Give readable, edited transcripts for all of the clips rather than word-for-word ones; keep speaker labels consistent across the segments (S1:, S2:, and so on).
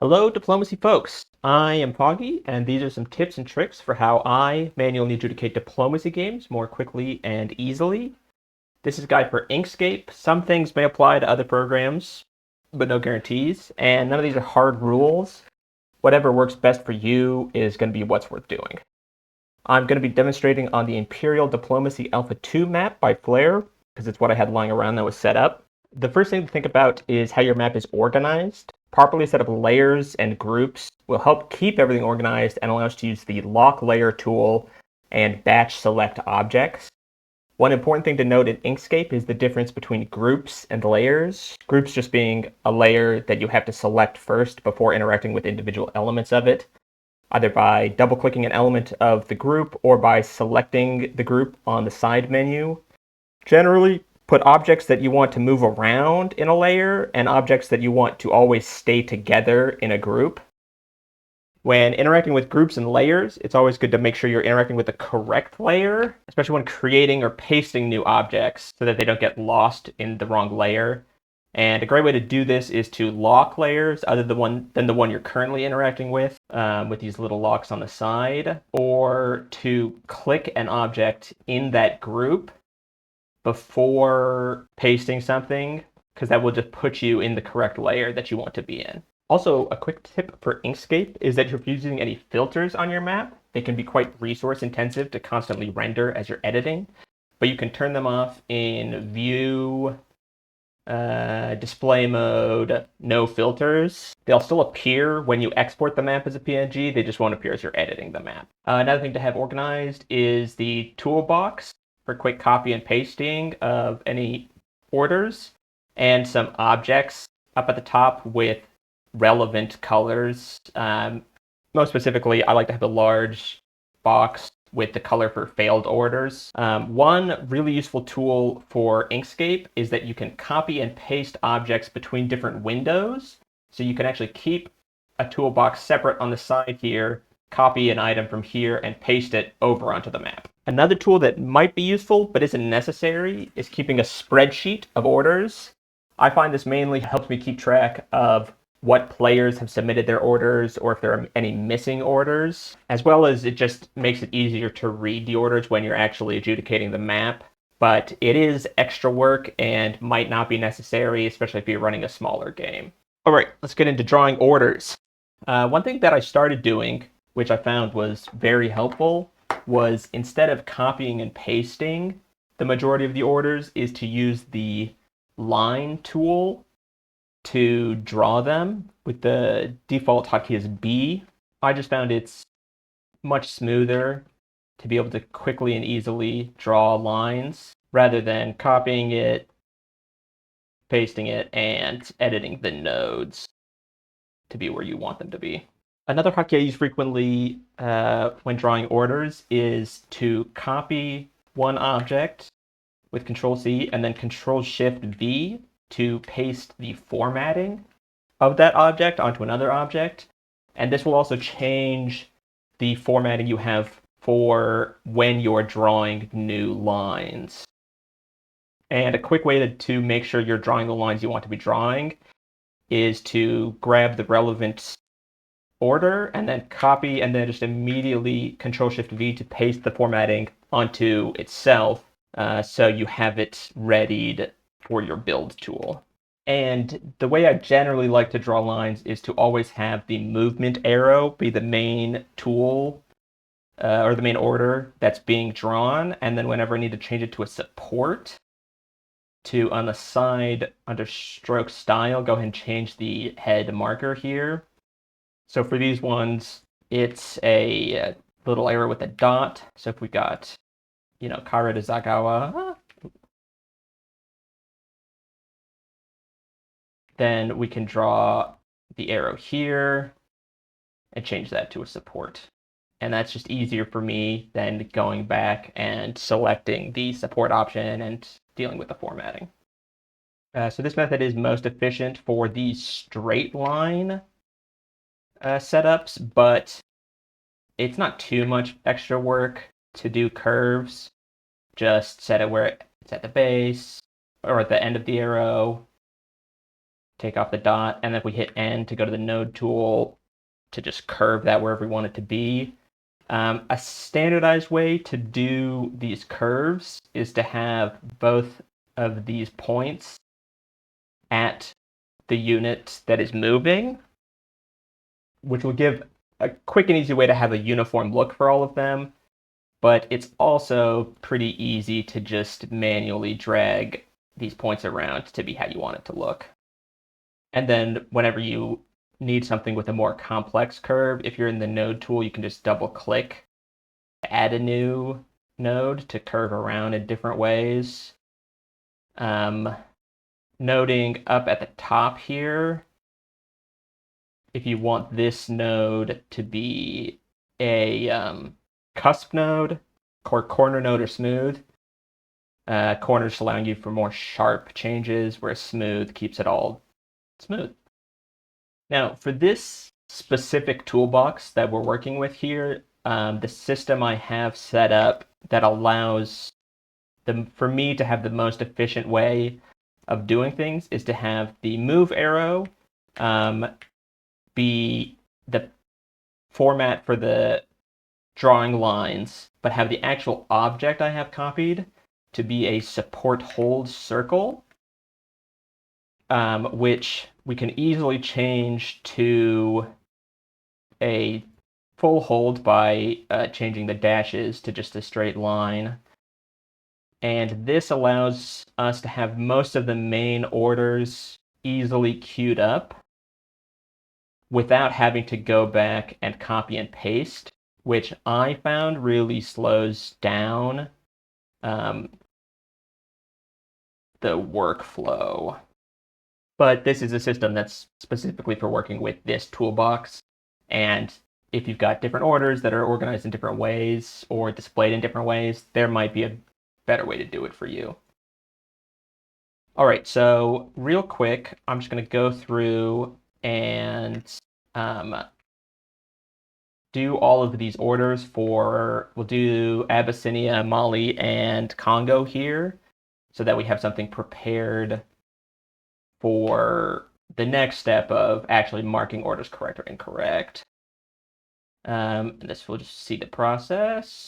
S1: Hello, diplomacy folks. I am Foggy, and these are some tips and tricks for how I manually adjudicate diplomacy games more quickly and easily. This is a guide for Inkscape. Some things may apply to other programs, but no guarantees, and none of these are hard rules. Whatever works best for you is going to be what's worth doing. I'm going to be demonstrating on the Imperial Diplomacy Alpha 2 map by Flare, because it's what I had lying around that was set up. The first thing to think about is how your map is organized. Properly set up layers and groups will help keep everything organized and allow us to use the lock layer tool and batch select objects. One important thing to note in Inkscape is the difference between groups and layers. Groups just being a layer that you have to select first before interacting with individual elements of it, either by double-clicking an element of the group or by selecting the group on the side menu. Generally, put objects that you want to move around in a layer and objects that you want to always stay together in a group. When interacting with groups and layers, it's always good to make sure you're interacting with the correct layer, especially when creating or pasting new objects so that they don't get lost in the wrong layer. And a great way to do this is to lock layers other than the one you're currently interacting with these little locks on the side, or to click an object in that group before pasting something, because that will just put you in the correct layer that you want to be in. Also, a quick tip for Inkscape is that if you're using any filters on your map, they can be quite resource intensive to constantly render as you're editing, but you can turn them off in View, Display Mode, No Filters. They'll still appear when you export the map as a PNG, they just won't appear as you're editing the map. Another thing to have organized is the toolbox for quick copy and pasting of any orders, and some objects up at the top with relevant colors. Most specifically, I like to have a large box with the color for failed orders. One really useful tool for Inkscape is that you can copy and paste objects between different windows. So you can actually keep a toolbox separate on the side here, copy an item from here, and paste it over onto the map. Another tool that might be useful but isn't necessary is keeping a spreadsheet of orders. I find this mainly helps me keep track of what players have submitted their orders or if there are any missing orders, as well as it just makes it easier to read the orders when you're actually adjudicating the map. But it is extra work and might not be necessary, especially if you're running a smaller game. All right, let's get into drawing orders. One thing that I started doing, which I found was very helpful, was instead of copying and pasting the majority of the orders, is to use the line tool to draw them with the default hotkey is B. I just found it's much smoother to be able to quickly and easily draw lines rather than copying it, pasting it, and editing the nodes to be where you want them to be. Another hotkey I use frequently when drawing orders is to copy one object with Control-C and then Control-Shift-V to paste the formatting of that object onto another object. And this will also change the formatting you have for when you're drawing new lines. And a quick way to make sure you're drawing the lines you want to be drawing is to grab the relevant order and then copy and then just immediately Control-Shift-V to paste the formatting onto itself so you have it readied for your build tool. And the way I generally like to draw lines is to always have the movement arrow be the main tool or the main order that's being drawn. And then whenever I need to change it to a support, to on the side under stroke style, go ahead and change the head marker here. So for these ones, it's a little arrow with a dot. So if we got, Kara to Zagawa, then we can draw the arrow here and change that to a support. And that's just easier for me than going back and selecting the support option and dealing with the formatting. So this method is most efficient for these straight line setups, but it's not too much extra work to do curves. Just set it where it's at the base or at the end of the arrow, take off the dot, and then if we hit N to go to the node tool to just curve that wherever we want it to be. A standardized way to do these curves is to have both of these points at the unit that is moving, which will give a quick and easy way to have a uniform look for all of them, but it's also pretty easy to just manually drag these points around to be how you want it to look. And then whenever you need something with a more complex curve, if you're in the node tool, you can just double click, add a new node to curve around in different ways. Noting up at the top here, if you want this node to be a cusp node, or corner node or smooth, corners allowing you for more sharp changes, whereas smooth keeps it all smooth. Now, for this specific toolbox that we're working with here, the system I have set up that allows for me to have the most efficient way of doing things is to have the move arrow be the format for the drawing lines, but have the actual object I have copied to be a support hold circle, which we can easily change to a full hold by changing the dashes to just a straight line. And this allows us to have most of the main orders easily queued up without having to go back and copy and paste, which I found really slows down the workflow. But this is a system that's specifically for working with this toolbox. And if you've got different orders that are organized in different ways or displayed in different ways, there might be a better way to do it for you. All right, so real quick, I'm just going to go through and do all of these orders we'll do Abyssinia, Mali, and Congo here so that we have something prepared for the next step of actually marking orders correct or incorrect. And this will just see the process.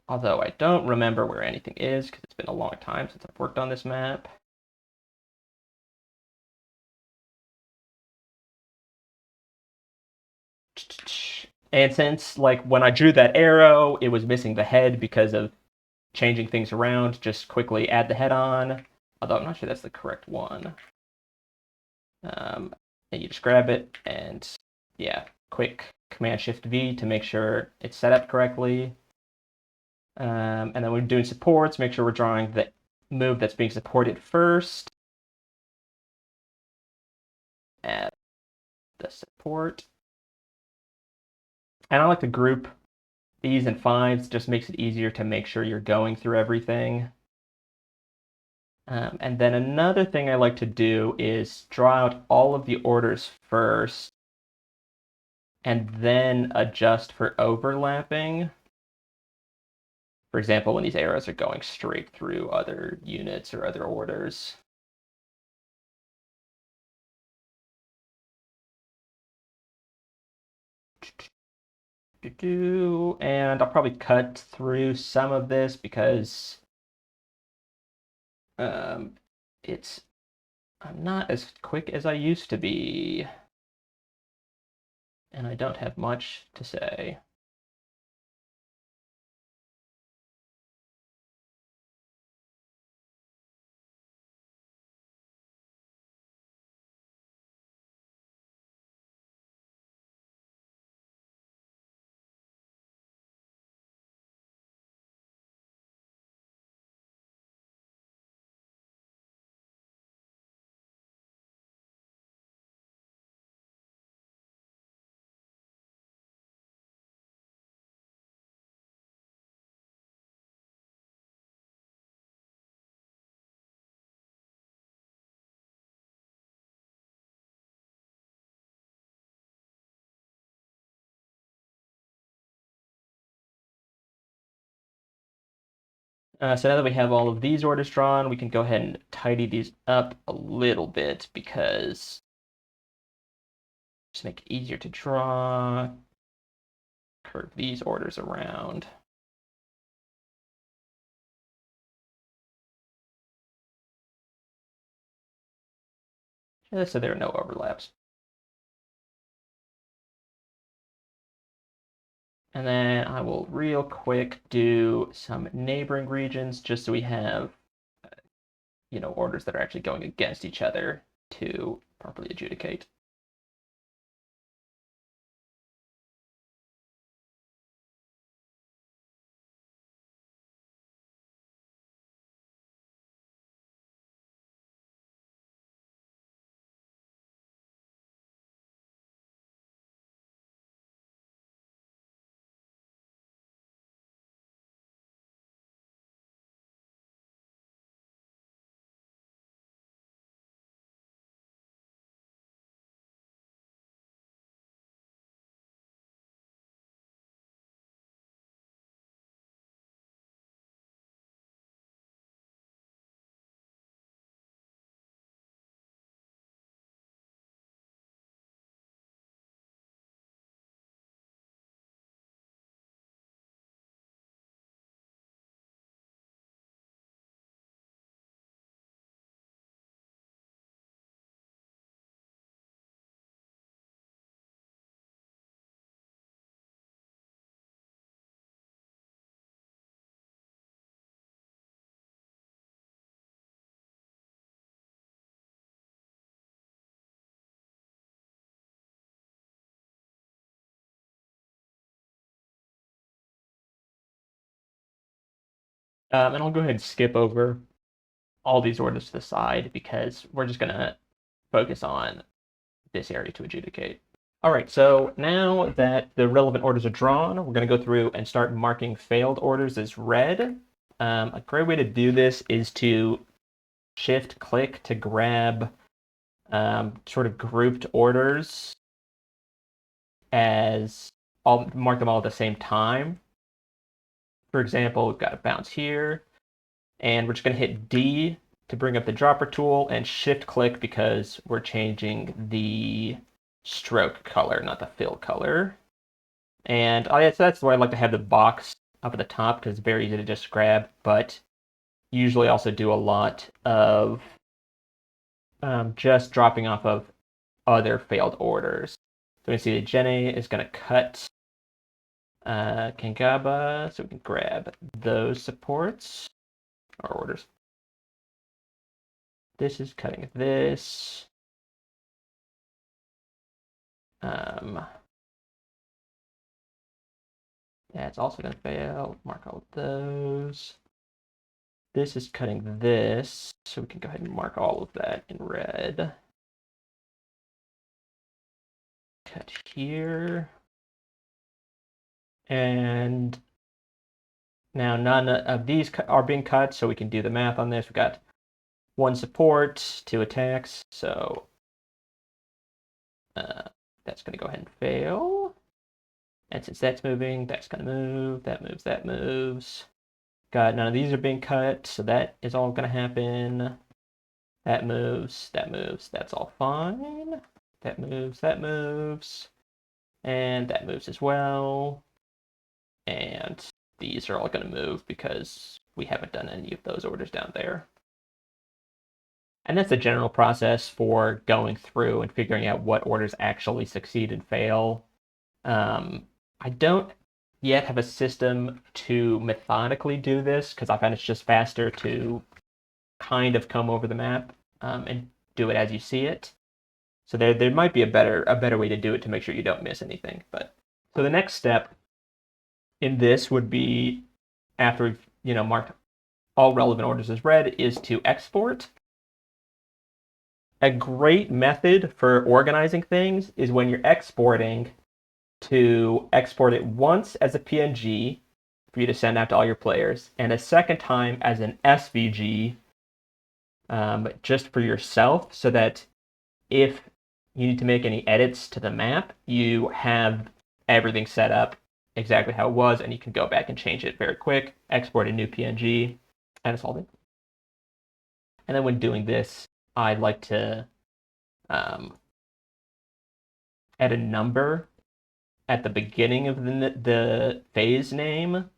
S1: Although I don't remember where anything is because it's been a long time since I've worked on this map. And since, like, when I drew that arrow, it was missing the head because of changing things around, just quickly add the head on. Although I'm not sure that's the correct one. And you just grab it and, yeah, quick Command-Shift-V to make sure it's set up correctly. And then when we're doing supports, make sure we're drawing the move that's being supported first. Add the support. And I like to group these in fives, just makes it easier to make sure you're going through everything. And then another thing I like to do is draw out all of the orders first and then adjust for overlapping. For example, when these arrows are going straight through other units or other orders. And I'll probably cut through some of this because I'm not as quick as I used to be, and I don't have much to say. So now that we have all of these orders drawn, we can go ahead and tidy these up a little bit because just make it easier to draw, curve these orders around. Just so there are no overlaps. And then I will real quick do some neighboring regions just so we have, orders that are actually going against each other to properly adjudicate. And I'll go ahead and skip over all these orders to the side because we're just going to focus on this area to adjudicate. All right, so now that the relevant orders are drawn, we're going to go through and start marking failed orders as red. A great way to do this is to shift-click to grab sort of grouped orders as mark them all at the same time. For example, we've got a bounce here, and we're just going to hit D to bring up the dropper tool and shift-click because we're changing the stroke color, not the fill color. And so that's why I like to have the box up at the top because it's very easy to just grab, but usually also do a lot of just dropping off of other failed orders. So we can see that Jenny is going to cut Kangaba, so we can grab those supports or orders. This is cutting this. That's also going to fail. Mark all of those. This is cutting this, so we can go ahead and mark all of that in red. Cut here. And now none of these are being cut, so we can do the math on this. We've got 1 support, 2 attacks, so that's going to go ahead and fail. And since that's moving, that's going to move, that moves, that moves. Got none of these are being cut, so that is all going to happen. That moves, that's all fine. That moves, and that moves as well. And these are all going to move because we haven't done any of those orders down there. And that's the general process for going through and figuring out what orders actually succeed and fail. I don't yet have a system to methodically do this because I find it's just faster to kind of come over the map and do it as you see it. So there might be a better way to do it to make sure you don't miss anything. But so the next step in this would be after we've marked all relevant orders as red is to export. A great method for organizing things is when you're exporting to export it once as a PNG for you to send out to all your players, and a second time as an SVG just for yourself, so that if you need to make any edits to the map, you have everything set up exactly how it was, and you can go back and change it very quick, export a new PNG. and a solvent. And then when doing this, I'd like to add a number at the beginning of the phase name,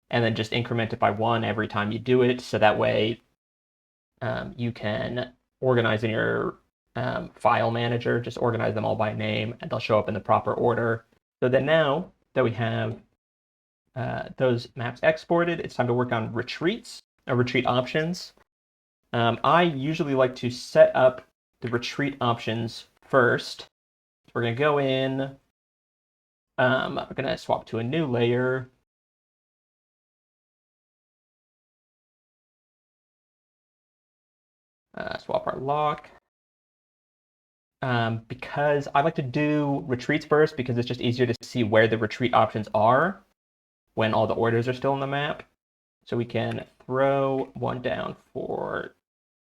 S1: and then just increment it by 1 every time you do it, so that way you can organize in your file manager, just organize them all by name, and they'll show up in the proper order. So then now that we have those maps exported, it's time to work on retreat options. I usually like to set up the retreat options first. We're going to go in, we're going to swap to a new layer. Swap our lock. Because I like to do retreats first because it's just easier to see where the retreat options are when all the orders are still in the map. So we can throw one down for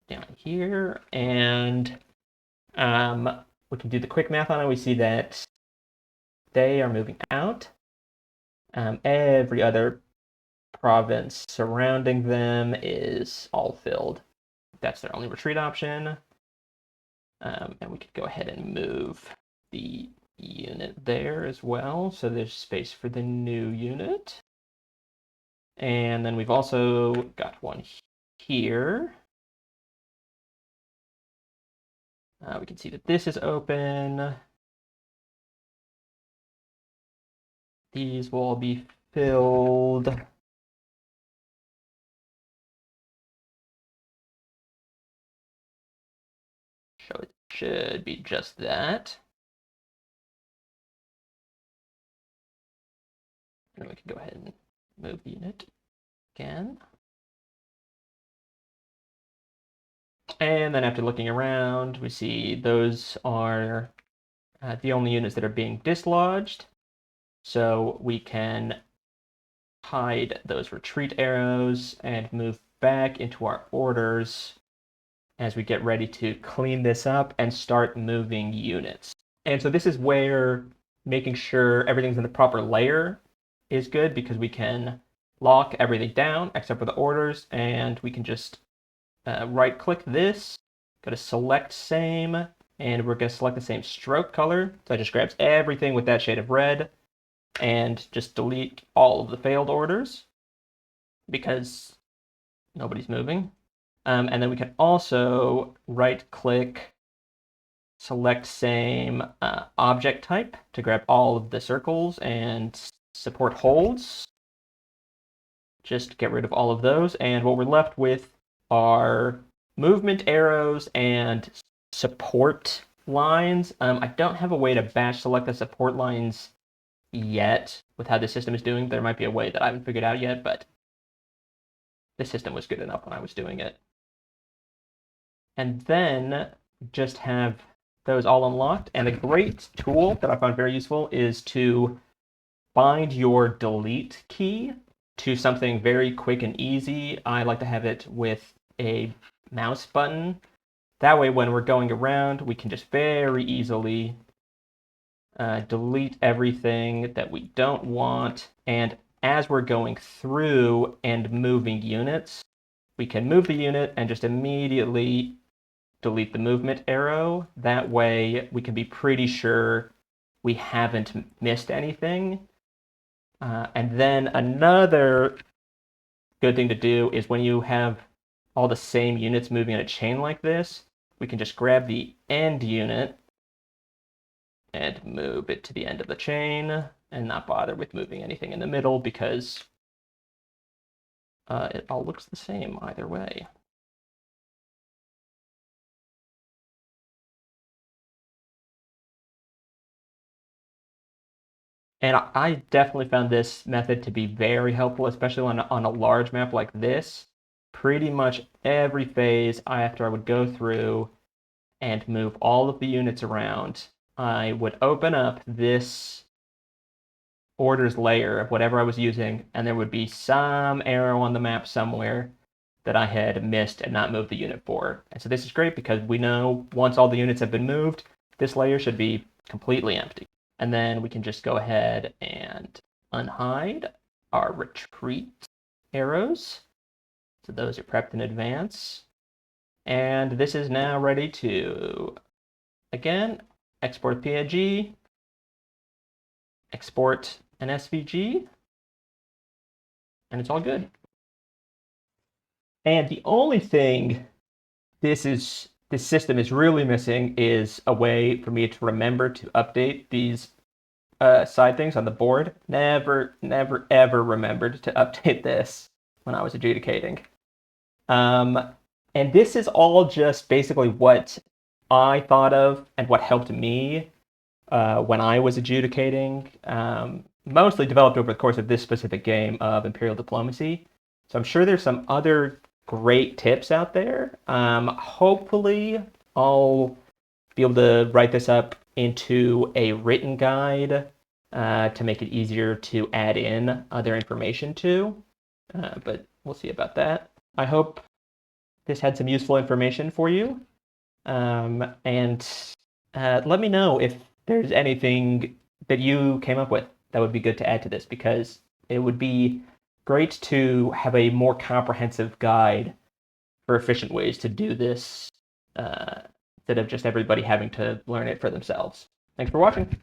S1: down here, and we can do the quick math on it. We see that they are moving out. Every other province surrounding them is all filled. That's their only retreat option. And we could go ahead and move the unit there as well, so there's space for the new unit. And then we've also got one here. We can see that this is open. These will all be filled. So it should be just that. And we can go ahead and move the unit again. And then after looking around, we see those are the only units that are being dislodged. So we can hide those retreat arrows and move back into our orders as we get ready to clean this up and start moving units. And so this is where making sure everything's in the proper layer is good, because we can lock everything down except for the orders, and we can just right click this, go to select same, and we're going to select the same stroke color. So it just grabs everything with that shade of red and just delete all of the failed orders because nobody's moving. And then we can also right click, select same object type to grab all of the circles and support holds. Just get rid of all of those. And what we're left with are movement arrows and support lines. I don't have a way to batch select the support lines yet with how the system is doing. There might be a way that I haven't figured out yet, but the system was good enough when I was doing it. And then just have those all unlocked. And a great tool that I found very useful is to bind your delete key to something very quick and easy. I like to have it with a mouse button. That way, when we're going around, we can just very easily delete everything that we don't want. And as we're going through and moving units, we can move the unit and just immediately delete the movement arrow. That way, we can be pretty sure we haven't missed anything. And then another good thing to do is when you have all the same units moving in a chain like this, we can just grab the end unit and move it to the end of the chain and not bother with moving anything in the middle, because it all looks the same either way. And I definitely found this method to be very helpful, especially on a large map like this. Pretty much every phase after I would go through and move all of the units around, I would open up this orders layer of whatever I was using, and there would be some arrow on the map somewhere that I had missed and not moved the unit for. And so this is great because we know once all the units have been moved, this layer should be completely empty. And then we can just go ahead and unhide our retreat arrows. So those are prepped in advance. And this is now ready to, again, export PNG, export an SVG, and it's all good. And the only thing this system is really missing is a way for me to remember to update these side things on the board. Never, ever remembered to update this when I was adjudicating. And this is all just basically what I thought of and what helped me when I was adjudicating. Mostly developed over the course of this specific game of Imperial Diplomacy. So I'm sure there's some other great tips out there. Hopefully, I'll be able to write this up into a written guide to make it easier to add in other information to. But we'll see about that. I hope this had some useful information for you. And let me know if there's anything that you came up with that would be good to add to this, because it would be great to have a more comprehensive guide for efficient ways to do this instead of just everybody having to learn it for themselves. Thanks for watching.